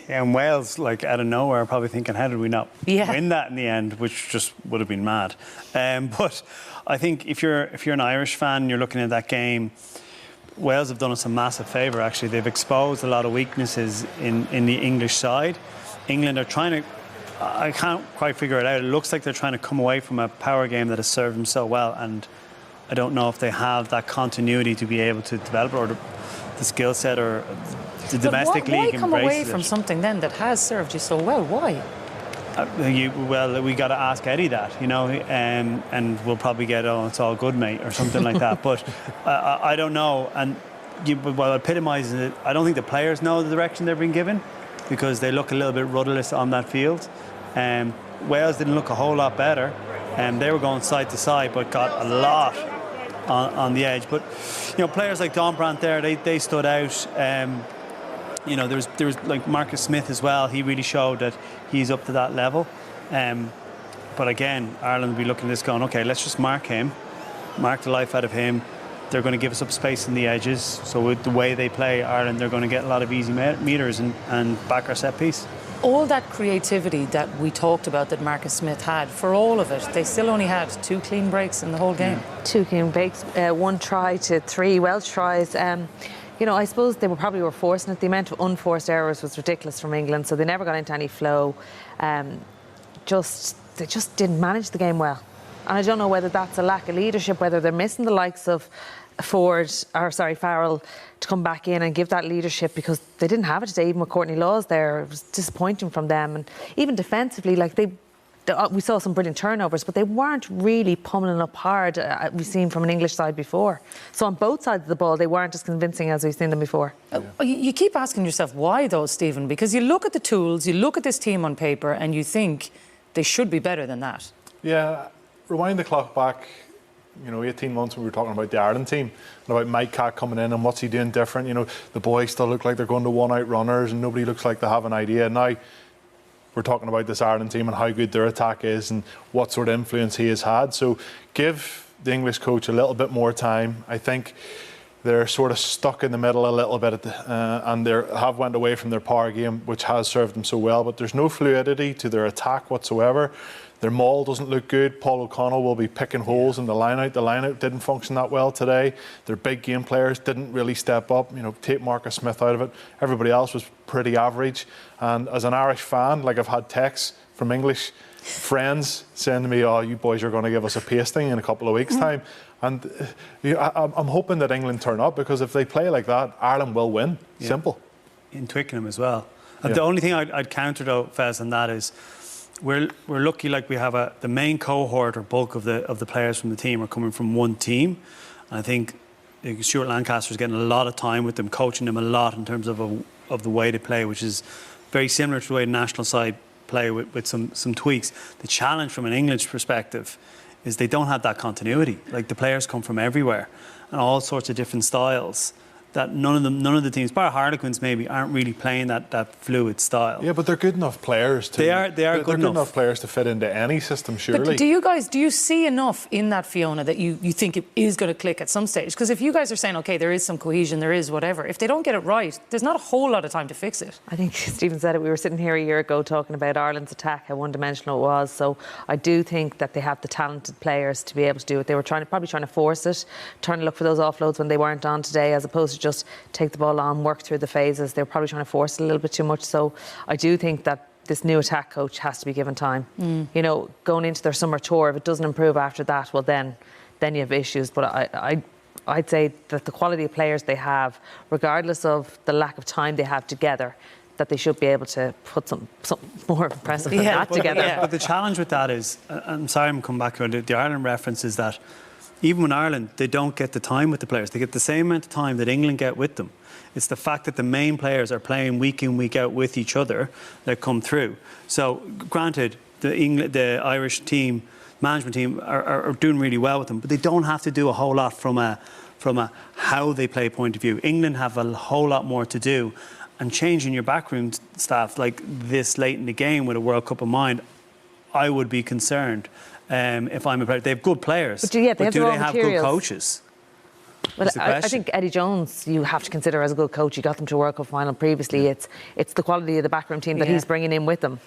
And Wales, like out of nowhere, are probably thinking, how did we not Yeah. win that in the end? Which just would have been mad. But I think if you're an Irish fan and you're looking at that game, Wales have done us a massive favour, actually. They've exposed a lot of weaknesses in the English side. England are trying to... I can't quite figure it out. It looks like they're trying to come away from a power game that has served them so well, and I don't know if they have that continuity to be able to develop, or the skill set, or the domestic league embraces it. Why come away from it. something then that has served you so well? Why? Well, we got to ask Eddie that, you know, and we'll probably get, oh, it's all good, mate, or something like that. But I don't know. And what epitomises it, I don't think the players know the direction they're being given, because they look a little bit rudderless on that field. Wales didn't look a whole lot better. They were going side to side, but got a lot on the edge. But, you know, players like Dombrandt there, they stood out. You know, there's like Marcus Smith as well. He really showed that he's up to that level. But again, Ireland will be looking at this going, OK, let's just mark him, mark the life out of him. They're going to give us up space in the edges. So with the way they play, Ireland, they're going to get a lot of easy meters and back our set piece. All that creativity that we talked about that Marcus Smith had, for all of it, they still only had 2 clean breaks in the whole game. 2 clean breaks, 1 try to 3 Welsh tries. You know, I suppose they were forcing it. The amount of unforced errors was ridiculous from England, so they never got into any flow. They just didn't manage the game well. And I don't know whether that's a lack of leadership, whether they're missing the likes of Farrell to come back in and give that leadership, because they didn't have it today, even with Courtney Laws there. It was disappointing from them. And even defensively, like we saw some brilliant turnovers, but they weren't really pummeling up hard. We've seen from an English side before. So on both sides of the ball, they weren't as convincing as we've seen them before. You keep asking yourself why, though, Stephen, because you look at the tools, you look at this team on paper, and you think they should be better than that. Yeah, rewind the clock back, 18 months when we were talking about the Ireland team and about Mike Catt coming in and what's he doing different. The boys still look like they're going to one-out runners and nobody looks like they have an idea. Now we're talking about this Ireland team and how good their attack is and what sort of influence he has had. So give the English coach a little bit more time. I think they're sort of stuck in the middle a little bit and they have went away from their power game, which has served them so well, but there's no fluidity to their attack whatsoever. Their maul doesn't look good. Paul O'Connell will be picking holes in the line-out. The line-out didn't function that well today. Their big game players didn't really step up. Take Marcus Smith out of it. Everybody else was pretty average. And as an Irish fan, like, I've had texts from English friends saying to me, oh, you boys are going to give us a pasting in a couple of weeks' time. And I'm hoping that England turn up, because if they play like that, Ireland will win. Yeah. Simple. In Twickenham as well. And the only thing I'd counter, though, Fez, on that is we're lucky, like we have the main cohort or bulk of the players from the team are coming from one team. And I think Stuart Lancaster's getting a lot of time with them, coaching them a lot in terms of the way they play, which is very similar to the way the national side play with some tweaks. The challenge from an English perspective is they don't have that continuity. Like, the players come from everywhere and all sorts of different styles, that none of the teams, bar Harlequins maybe, aren't really playing that fluid style. Yeah, but they're good enough players to... They're good enough players to fit into any system, surely. But do you see enough in that, Fiona, that you think it is going to click at some stage? Because if you guys are saying, OK, there is some cohesion, there is whatever, if they don't get it right, there's not a whole lot of time to fix it. I think Stephen said it. We were sitting here a year ago talking about Ireland's attack, how one-dimensional it was. So I do think that they have the talented players to be able to do it. They were probably trying to force it, trying to look for those offloads when they weren't on today, as opposed to just take the ball on, work through the phases. They were probably trying to force it a little bit too much. So I do think that this new attack coach has to be given time. Going into their summer tour, if it doesn't improve after that, well, then you have issues. But I'd say that the quality of players they have, regardless of the lack of time they have together, that they should be able to put something more impressive than that together. Yeah. But the challenge with that is, I'm sorry I'm coming back to the Ireland reference, is that even in Ireland, they don't get the time with the players. They get the same amount of time that England get with them. It's the fact that the main players are playing week in, week out with each other that come through. So, granted, the Irish team, management team, are doing really well with them, but they don't have to do a whole lot from a how they play point of view. England have a whole lot more to do. And changing your backroom staff like this late in the game with a World Cup in mind, I would be concerned. If I'm a player, they have good players, but do they have good coaches? Well, is the I question. think Eddie Jones, you have to consider as a good coach. He got them to a World Cup final previously. It's the quality of the backroom team that Yeah. he's bringing in with them.